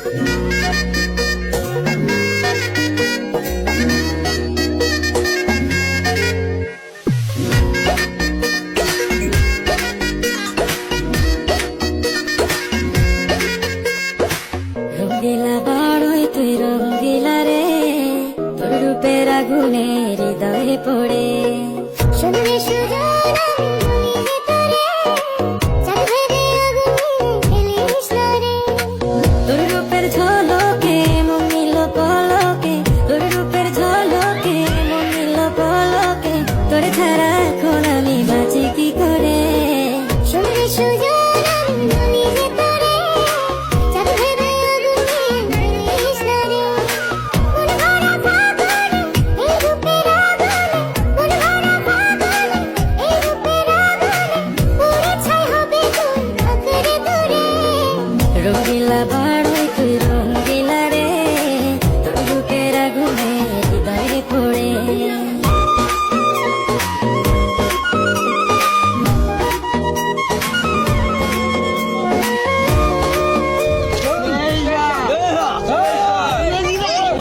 রঙ্গিলা বড়ই তুই রঙ্গিলা রে, তোর রূপের আগুনে হৃদয়ে পড়ে। শুনলে সুজন আমি তোরে, চাঁদের আগুনে খেলিস না রে। তোর রূপের ঝড়